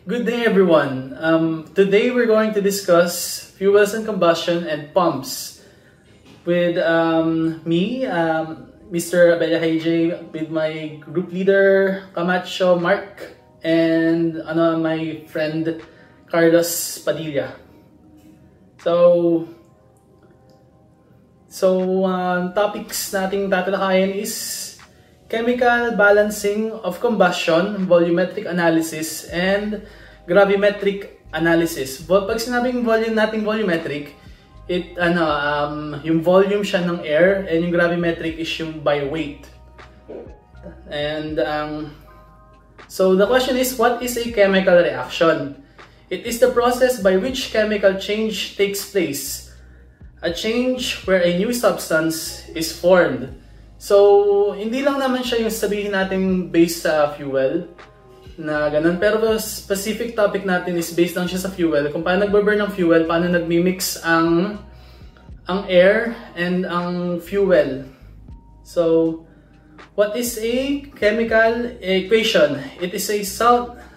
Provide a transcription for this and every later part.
Good day, everyone. Today we're going to discuss fuels and combustion and pumps with me, Mr. Abella J, with my group leader Camacho Mark, and my friend Carlos Padilla. Topics nating tatalakayin is chemical balancing of combustion, volumetric analysis, and gravimetric analysis. Pag sinabing volumetric, yung volume siya ng air, and yung gravimetric is yung by weight. And so the question is, what is a chemical reaction? It is the process by which chemical change takes place. A change where a new substance is formed. So, hindi lang naman siya yung sabihin natin based sa fuel na ganun. Pero the specific topic natin is based lang siya sa fuel. Kung paano nagbe-burn ng fuel, paano nagmi-mix ang air and ang fuel. So, what is a chemical equation? It is a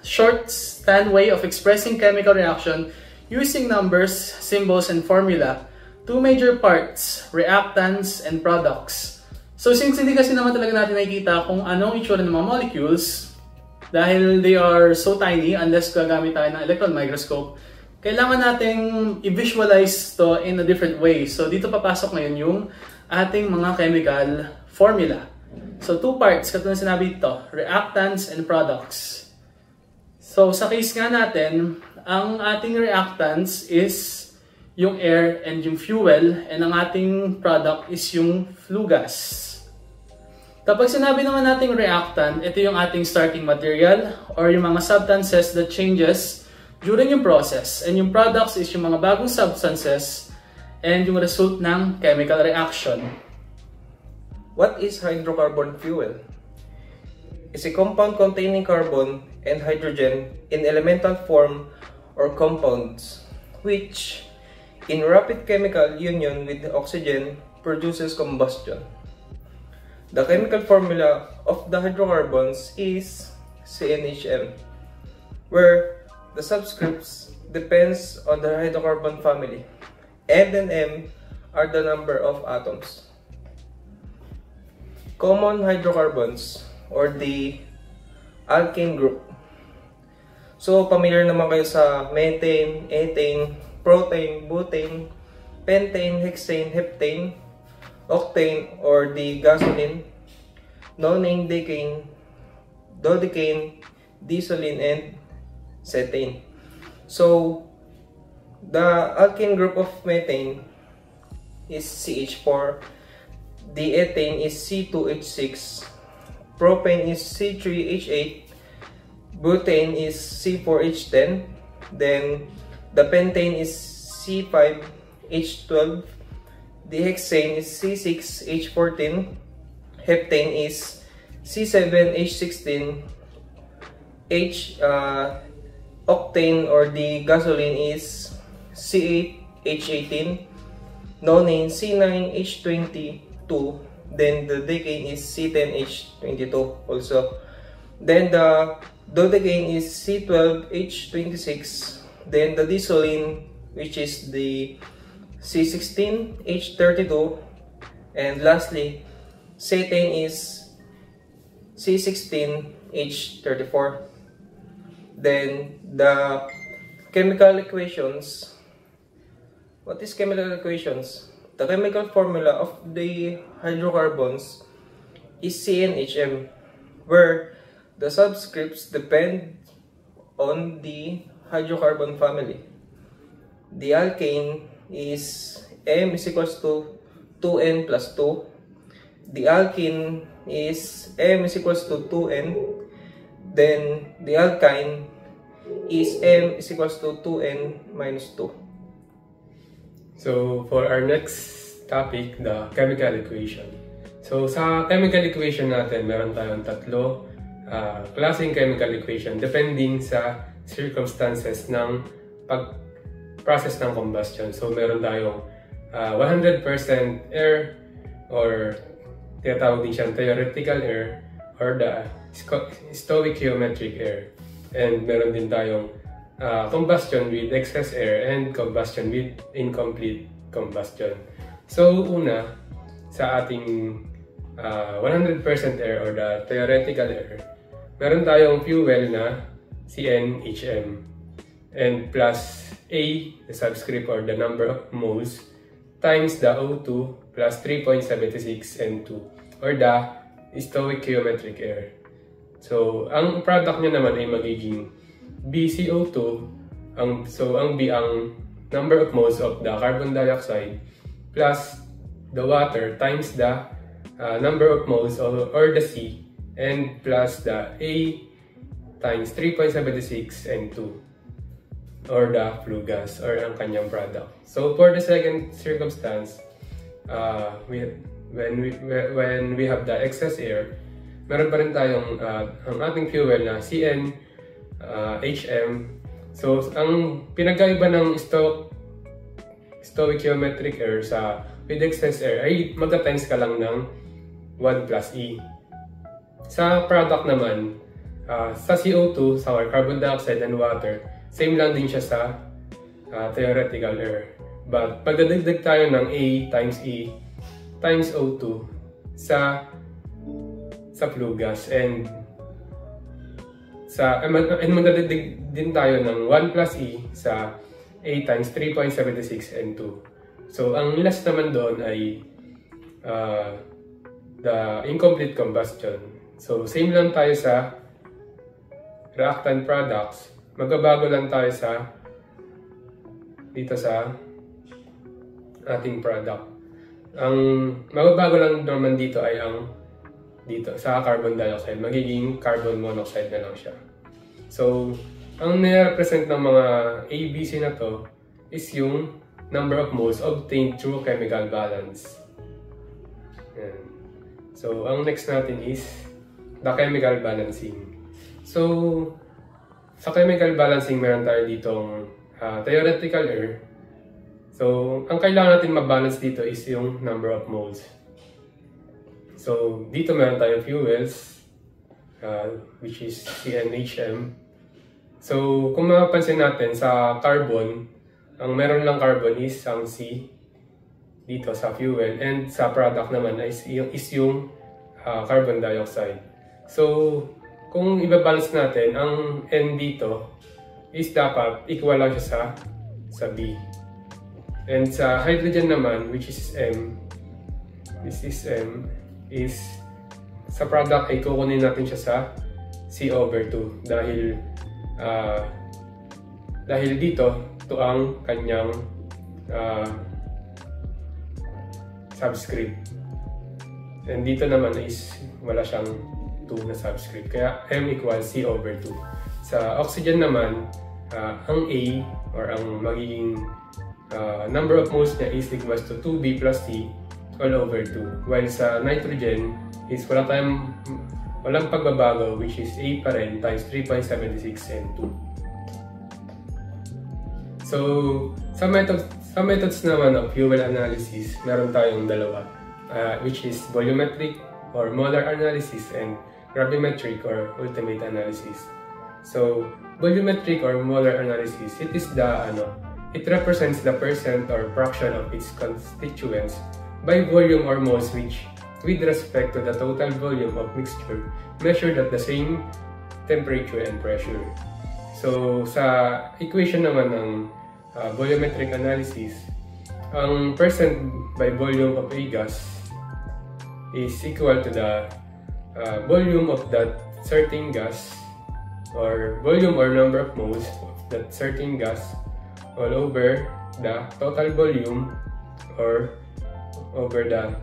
shorthand way of expressing chemical reaction using numbers, symbols, and formula. Two major parts, reactants and products. So since hindi kasi naman talaga natin nakikita kung anong itsura ng mga molecules, dahil they are so tiny unless gagamit tayo ng electron microscope, kailangan nating i-visualize to in a different way. So dito papasok ngayon yung ating mga chemical formula. So two parts, katulad sinabi dito, reactants and products. So sa case nga natin, ang ating reactants is yung air and yung fuel, and ang ating product is yung flue gas. Kapag sinabi naman nating reactant, ito yung ating starting material or yung mga substances that changes during yung process. And yung products is yung mga bagong substances and yung result ng chemical reaction. What is hydrocarbon fuel? It's a compound containing carbon and hydrogen in elemental form or compounds, which in rapid chemical union with oxygen produces combustion. The chemical formula of the hydrocarbons is CnHm, where the subscripts depends on the hydrocarbon family. N and M are the number of atoms. Common hydrocarbons or the alkane group. So familiar naman kayo sa methane, ethane, propane, butane, pentane, hexane, heptane, octane, or the gasoline, nonane, decane, dodecane, disolene, and cetane. So, the alkane group of methane is CH4, the ethane is C2H6, propane is C3H8, butane is C4H10, then the pentane is C5H12, the hexane is C6H14, heptane is C7H16, octane or the gasoline is C8H18, nonane C9H22, then the decane is C10H22 also. Then the dodecane is C12H26, then the disolene, which is the C16H32, and lastly, cetane is C16H34. Then the chemical equations. What is chemical equations? The chemical formula of the hydrocarbons is CnHm, where the subscripts depend on the hydrocarbon family. The alkane is M is equals to 2N plus 2. The alkene is M is equals to 2N. Then the alkyne is M is equals to 2N minus 2. So for our next topic, the chemical equation. So sa chemical equation natin, meron tayong tatlo klaseng chemical equation depending sa circumstances ng pag-process ng combustion. So meron tayong 100% air, or tinatawag din siyang theoretical air, or the stoichiometric air. And meron din tayong combustion with excess air and combustion with incomplete combustion. So una, sa ating 100% air or the theoretical air, meron tayong fuel na CnHm and plus A, the subscript or the number of moles, times the O2 plus 3.76 N2 or the stoichiometric air. So, ang product niya naman ay magiging BCO2, ang B ang number of moles of the carbon dioxide plus the water times the number of moles or the C, and plus the A times 3.76 N2 or the flue gas or ang kanyang product. So for the second circumstance, when we have the excess air, meron pa rin tayong ang ating fuel na CnHm. So ang pinagkaiba ng stoichiometric air sa with excess air ay magka-times ka lang ng 1 plus E. Sa product naman, sa CO2, sa carbon dioxide and water, same lang din siya sa theoretical air. But pagdadagdag tayo ng A times E times O2 sa flue gas and magdadagdag din tayo ng 1 plus E sa A times 3.76 N2. So ang last naman doon ay the incomplete combustion. So same lang tayo sa reactant products. Magbabago lang tayo dito sa ating product. Ang magbabago lang naman dito ay dito sa carbon dioxide, magiging carbon monoxide na lang siya. So ang nire-represent ng mga ABC na to is yung number of moles obtained through chemical balance. Yan. So ang next natin is the chemical balancing. So sa chemical balancing, meron tayo ditong theoretical air. So ang kailangan natin mabalance dito is yung number of moles. So dito meron tayong fuels, which is CnHm. So kung mapapansin natin sa carbon, ang meron lang carbon is ang C dito sa fuel, and sa product naman is yung carbon dioxide. So kung i-balance natin, ang N dito is dapat equal lang siya sa B. And sa hydrogen naman, which is M, this is M, is sa product ay kukunin natin siya sa C/2 dahil dito ito ang kanyang subscript. And dito naman is wala siyang 2 na subscript, kaya M equals C/2. Sa oxygen naman, ang A or ang magiging number of moles niya is equals to 2B plus C all over 2. While sa nitrogen is walang pagbabago, which is A pa rin times 3.76 N2. So sa methods naman of fuel analysis, meron tayong dalawa, which is volumetric or molar analysis and gravimetric or ultimate analysis. So volumetric or molar analysis, it represents the percent or fraction of its constituents by volume or moles with respect to the total volume of mixture measured at the same temperature and pressure. So sa equation naman ng volumetric analysis, ang percent by volume of a gas is equal to the volume of that certain gas, or volume or number of moles of that certain gas all over the total volume or over the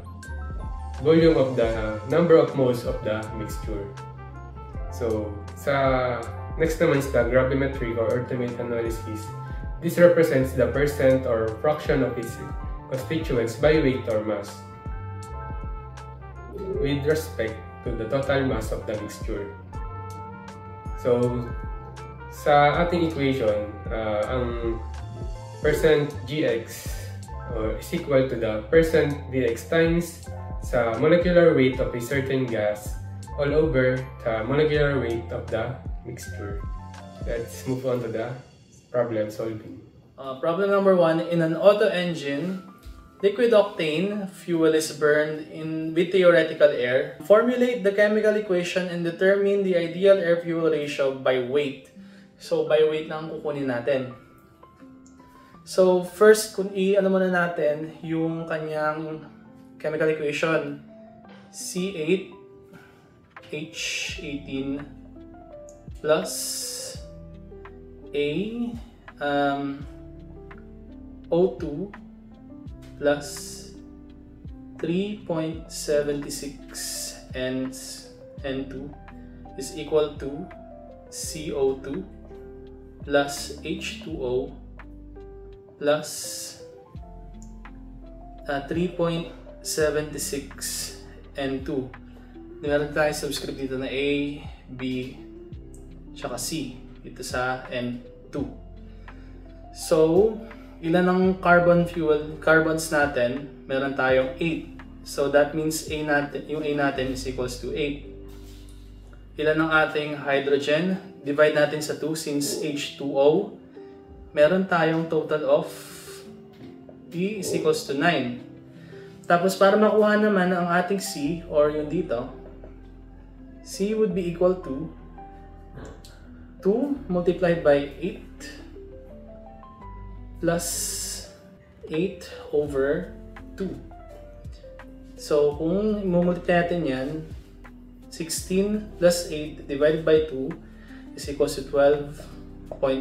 volume of the number of moles of the mixture. So sa next naman is the gravimetric or ultimate analysis. This represents the percent or fraction of its constituents by weight or mass with respect to the total mass of the mixture. So sa ating equation, ang percent Gx is equal to the percent Vx times sa molecular weight of a certain gas all over the molecular weight of the mixture. let's move on to the problem solving. Problem number 1, in an auto engine, liquid octane fuel is burned with theoretical air. Formulate the chemical equation and determine the ideal air-fuel ratio by weight. So, by weight lang kukunin natin. So, first, kung i-ano muna natin yung kanyang chemical equation. C8, H18 plus A O2 plus 3.76 N2 is equal to CO2 plus H2O plus 3.76 N2. Meron tayong subscript dito na A, B, tsaka C dito sa N2. So, ilan ang carbons natin? Meron tayong 8. So that means yung A natin is equals to 8. Ilan ang ating hydrogen? Divide natin sa 2 since H2O. Meron tayong total of P is equals to 9. Tapos para makuha naman ang ating C or yung dito, C would be equal to 2 multiplied by 8 plus 8 over 2. So, kung i-multiply natin yan, 16 plus 8 divided by 2 is equals to 12.5.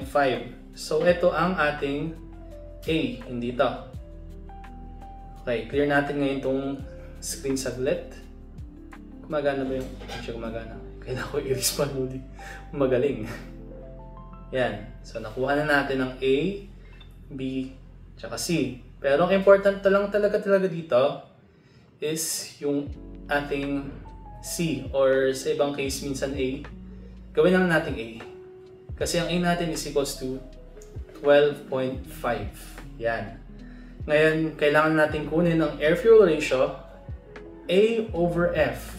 So, ito ang ating A, hindi ito. Okay, clear natin ngayon itong screen saglit. Gumagana ba yung picture? Gumagana. Kailangan ko i-erase pa muli. Magaling. Yan. So, nakuha na natin ang A, B, tsaka C. Pero ang important lang talaga dito is yung ating C or sa ibang case minsan A. Gawin lang natin A. Kasi ang A natin is equals to 12.5. Yan. Ngayon, kailangan natin kunin ang air-fuel ratio. A over F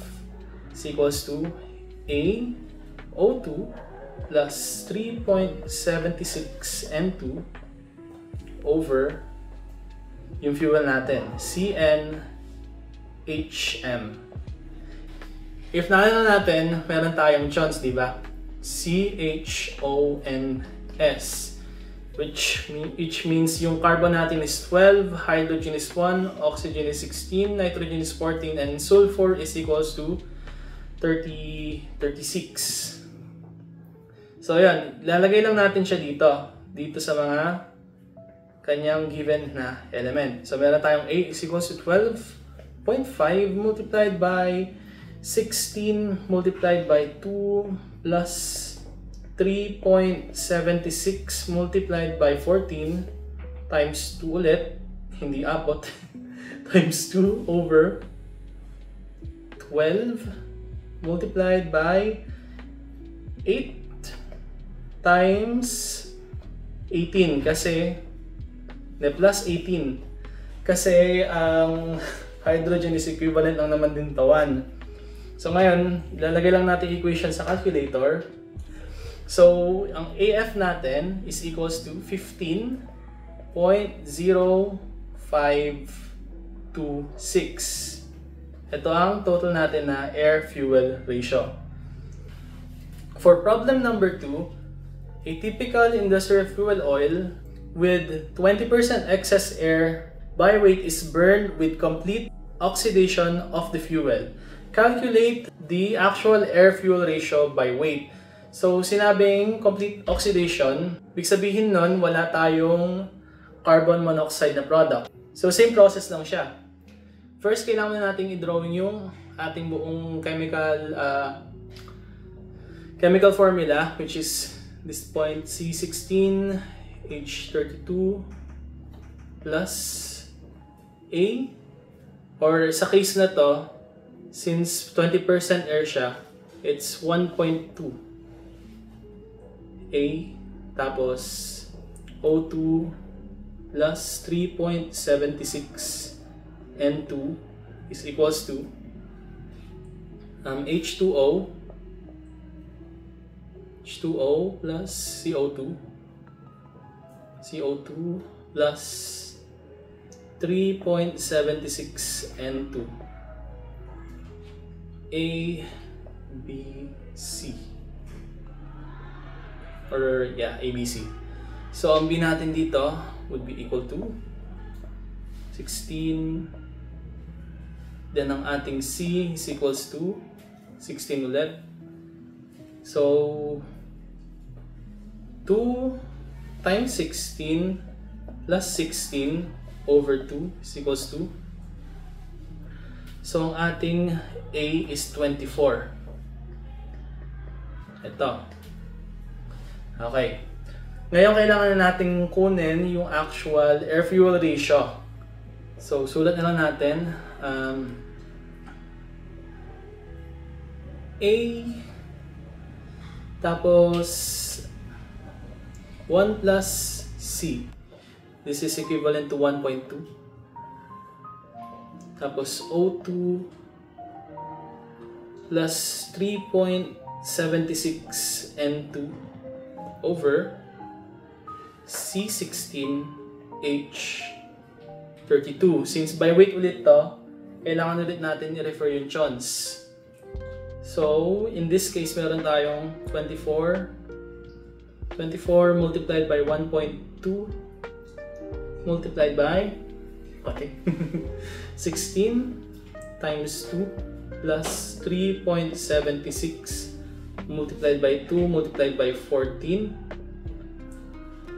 is equals to A O2 plus 3.76 N2 over yung fuel natin, CnHm. If naalala natin, meron tayong chance, di ba? CHONS, which means yung carbon natin is 12, hydrogen is 1, oxygen is 16, nitrogen is 14, and sulfur is equals to 36. So yan, lalagay lang natin siya dito sa mga kanyang given na element. So meron tayong A is equals to 12.5 multiplied by 16 multiplied by 2 plus 3.76 multiplied by 14 times 2 ulit, hindi abot, times 2 over 12 multiplied by 8 times 18 kasi plus 18 kasi ang hydrogen is equivalent lang naman din to 1. So ngayon, lalagay lang natin equation sa calculator. So ang AF natin is equals to 15.0526. Ito ang total natin na air-fuel ratio. For problem number 2, a typical industrial fuel oil with 20% excess air by weight is burned with complete oxidation of the fuel. Calculate the actual air-fuel ratio by weight. So, sinabing complete oxidation, ibig sabihin nun, wala tayong carbon monoxide na product. So, same process lang siya. First, kailangan natin i-drawing yung ating buong chemical formula, which is this point C16 H32 plus A, or sa case na to, since 20% air siya, it's 1.2 A tapos O2 plus 3.76 N2 is equals to H2O H2O plus CO2. CO2 plus 3.76 N2. A, B, C. Or yeah, ABC. So ang B natin dito would be equal to 16. Then ang ating C is equals to 16 ulit. So 2 times 16 plus 16 over 2 is equals to. So ang ating A is 24. Ito. Okay. Ngayon kailangan na nating kunin yung actual air-fuel ratio. So sulat na lang natin. A tapos 1 plus C. This is equivalent to 1.2. Tapos O2 plus 3.76 N2 over C16H32. Since by weight ulit to, kailangan ulit natin i-refer yung chons. So, in this case, meron tayong 24 multiplied by 1.2 multiplied by 16 times 2 plus 3.76 multiplied by 2 multiplied by 14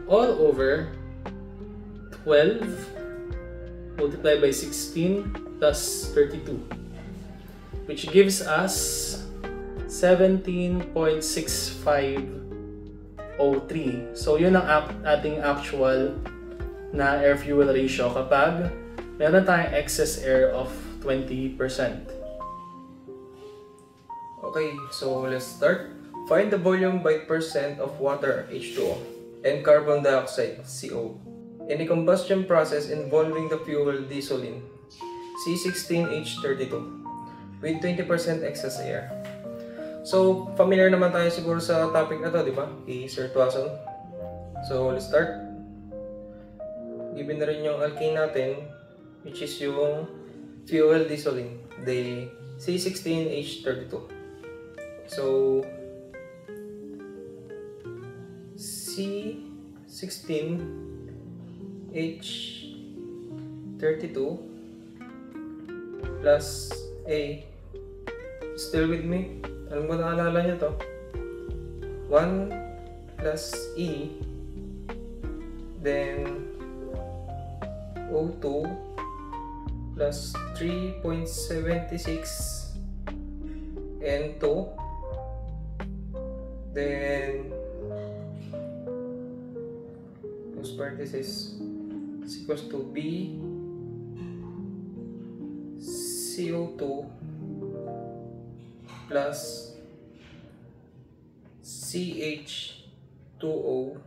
all over 12 multiplied by 16 plus 32, which gives us 17.6503. So yun ang ating actual na air-fuel ratio kapag meron tayong excess air of 20%. Okay, so let's start. Find the volume by percent of water, H2O, and carbon dioxide, CO, in a combustion process involving the fuel dieselin, C16H32, with 20% excess air. So, familiar naman tayo siguro sa topic na to, di ba? Kay Sir Tuason. So, let's start. Given na rin yung alkane natin, which is yung fuel dieselin, the C16H32. So, C16H32 plus A. Still with me? Alam ko naalala nyo to. 1 plus E, then O2 plus 3.76 N2, then close parenthesis is equals to B CO2 plus CH2O.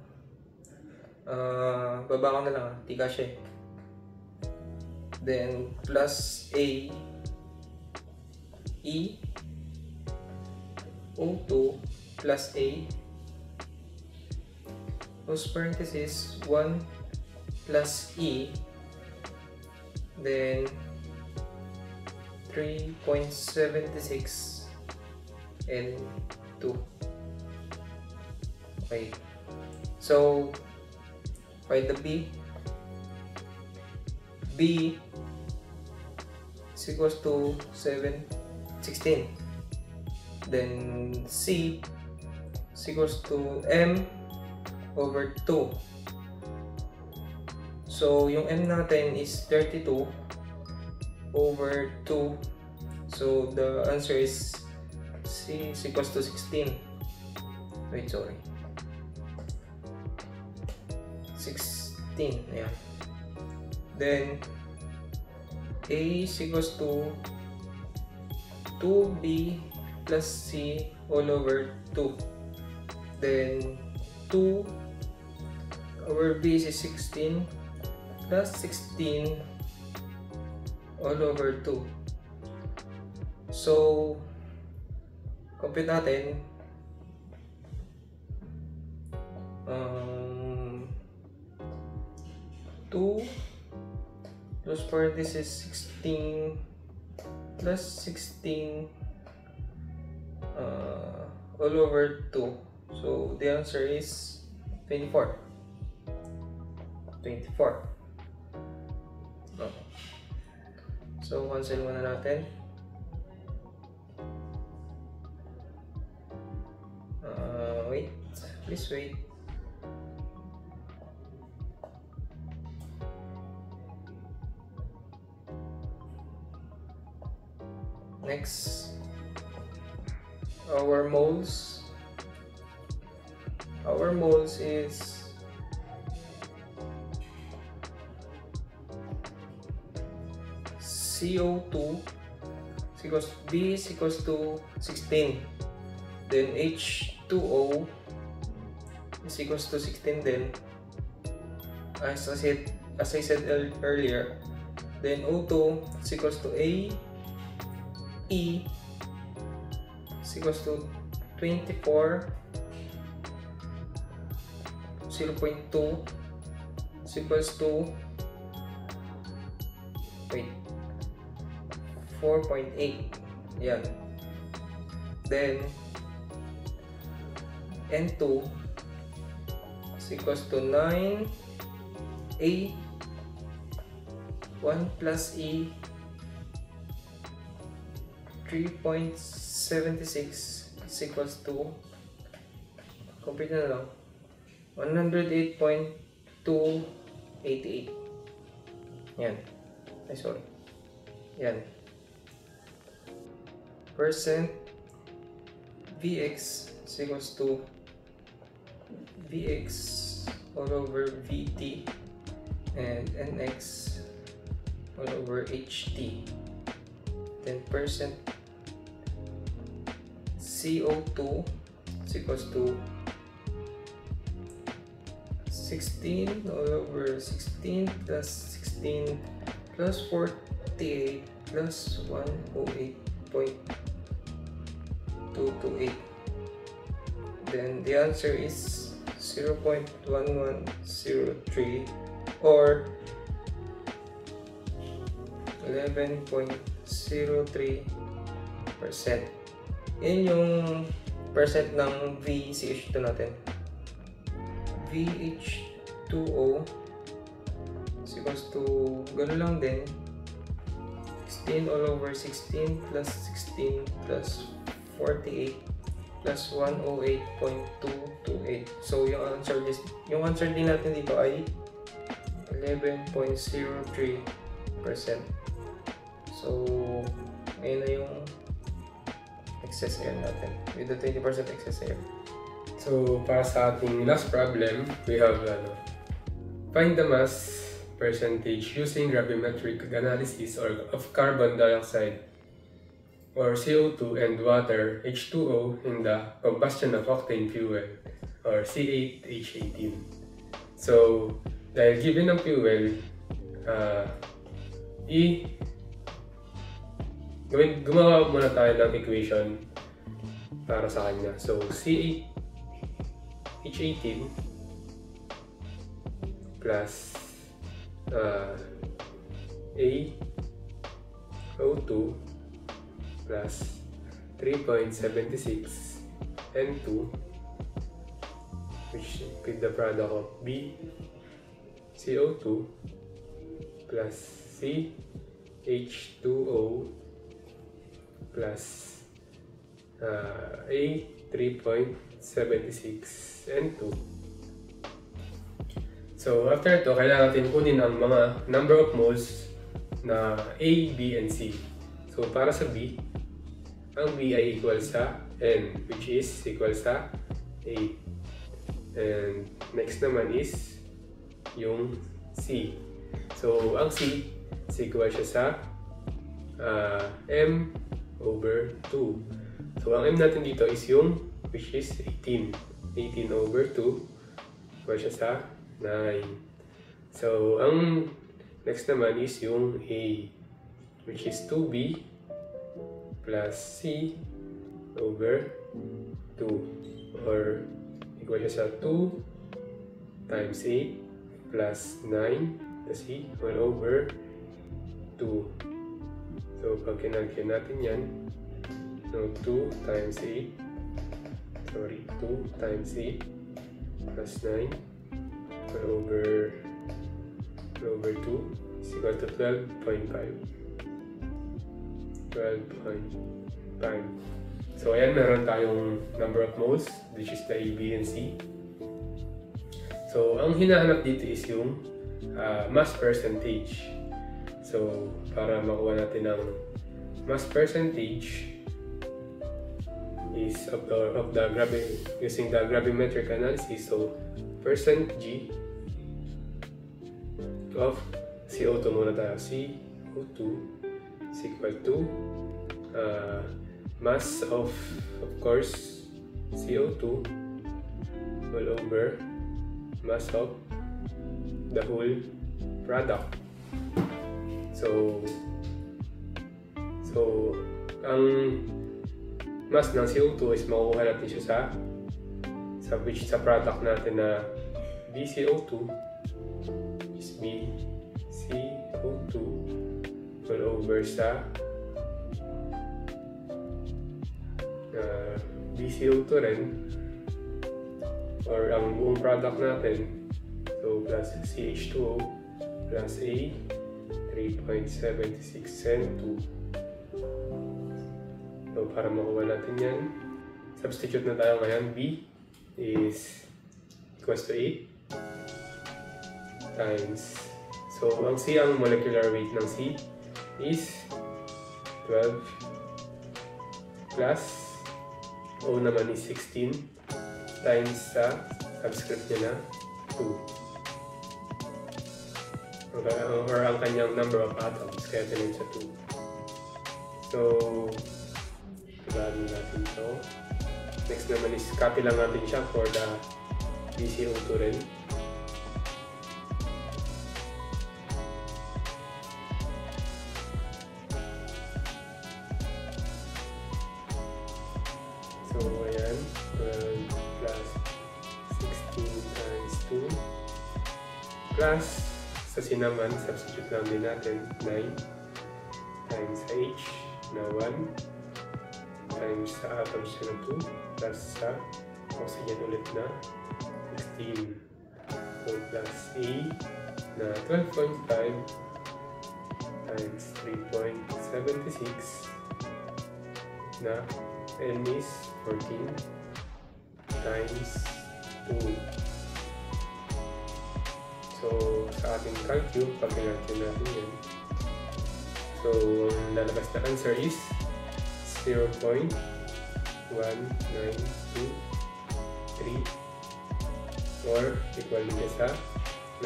Baba ko na lang, di kasya eh. Then plus A E O2 plus A close parenthesis 1 plus E, then 3.76 and 2. Okay, so find the B. B is equals to 16. Then C is equals to M over 2. So yung M natin is 32 over 2. So the answer is C is equals to 16. Wait, sorry. 16, yeah. Then A is equals to 2B plus C all over 2. Then 2 over B is 16 plus 16 all over 2. So compute natin. 2 plus 4, this is 16 plus 16 all over 2. So the answer is 24. 24. Okay. So cancel muna natin. Wait. Please wait. Next, our moles. Our moles is CO2 equals B is equals to 16. Then H2O is equals to 16 then. As I said earlier. Then O2 is equals to A. E is equals to 24, 0.2 is equals to 4.8. Yan. Then N2 is equals to 9. A 1 plus E 3.76 is equals to, complete na lang, 108.288. Yan. Ay, sorry. Yan. Percent Vx is equals to Vx all over Vt and Nx all over Ht. Then percent CO2 is equals to 16 all over 16 plus 16 plus 48 plus 108.228. Then the answer is 0.1103 or 11.03%. Yan yung percent ng VCH2 natin. VH2O is equals to, gano'n lang din, 16 all over 16 plus 16 plus 48 plus 108.228. So yung answer din natin dito ay 11.03%. So ngayon na yung excess air natin with the 20% excess air. So para sa ating last problem, we have find the mass percentage using gravimetric analysis of carbon dioxide or CO2 and water H2O in the combustion of octane fuel or C8H18. So dahil given ng fuel, gumawa muna tayo ng equation para sa kanya. So C8H18 plus AO2 plus 3.76 N2, which with the product of B CO2 plus C H2O plus A 3.76 N2. So after ito, kailangan natin kunin ang mga number of moles na A, B, and C. So para sa B, ang B ay equal sa N, which is equal sa 8. And next naman is yung C. So ang C is equal siya sa M over 2. So ang M natin dito is yung, which is 18. 18 over 2 equal siya sa 9. So ang next naman is yung A, which is 2B plus C over 2, or equal siya sa 2 times 8 plus 9 the C all over 2. So pag kinalculate natin yan, so 2 times 8, 2 times 8 plus 9 all over 2 is equal to 12.5. 12.5. So ayan, meron tayong number of moles, which is the A, B, and C. So ang hinahanap dito is yung mass percentage. So para makuha natin ang mass percentage is using the gravimetric analysis. So percent G of CO2 muna tayo. CO2 is equal to mass of course CO2 all over mass of the whole product. So ang mass ng CO2 is makukuha natin siya sa product natin na BCO2 is BCO2 all over sa BCO2 rin, or ang buong product natin, so plus CH2O plus A 3.76 and 2. So para makuha natin yan, substitute na tayo ngayon. B is equals to 8 times, so ang C, ang molecular weight ng C is 12 plus O naman is 16 times sa subscript niya na 2. Or ang kanyang number of atoms, kaya tinig sa 2. So, ibahin natin ito. Next naman is copy lang natin siya for the BCO2 rin. So, ayan, 12 plus 16 times 2 plus sa C naman, substitute lang din natin 9 times H na 1 times sa atoms na 2 plus sa oxygen ulit na 16. So, plus A na 12.5 times 3.76 na N is 14 times 2. So, sa ating calculate, pag-calculate natin yan. So, ang lalabas na answer is 0.1923 or equal din sa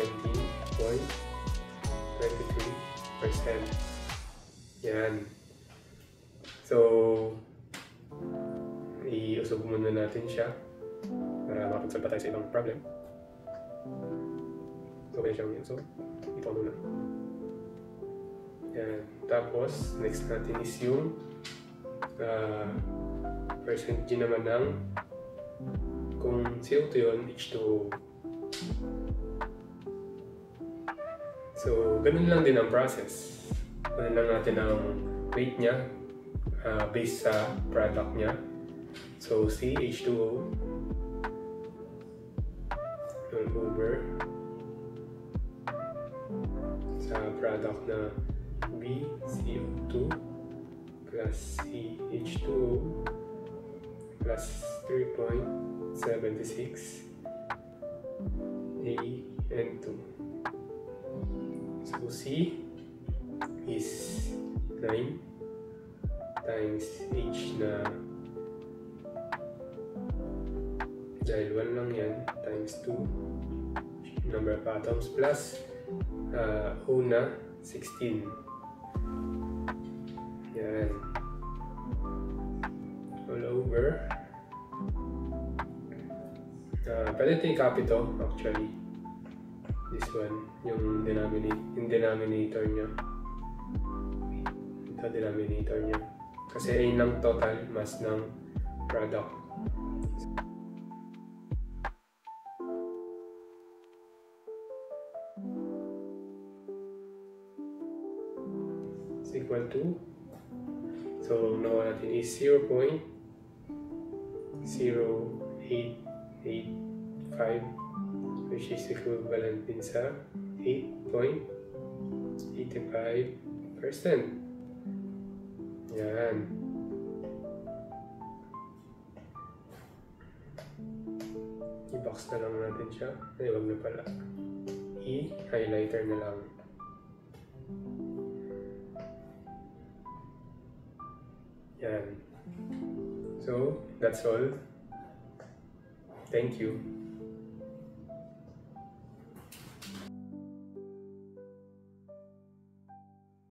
19.23%. Yan. So, iusog muna natin siya para makapagsolve pa tayo sa ibang problem. So, kaya siyang iusog. Ito muna. Yan. Tapos, next natin is yung percentage naman ng kung CO2 yun, H2O. So, ganun lang din ang process. Ganun lang natin ang weight niya based sa product niya. So, C, H2O all over sa product na B, CO2 plus C, H2O plus 3.76 A and 2. So, C is 9 times H na dahil 1 lang yan times 2 number of atoms plus O na 16. Yan. All over. Pwede ito i-copy to actually. This one, yung denominator niya. Ito denominator niya. Kasi ayun lang total mass ng product. is equal to, so nakuha natin is 0.0885, which is equivalent din sa 8.85%. Yan. I-box na lang natin siya. Ay, wag na pala. I-highlighter na lang. Yan. So, that's all. Thank you.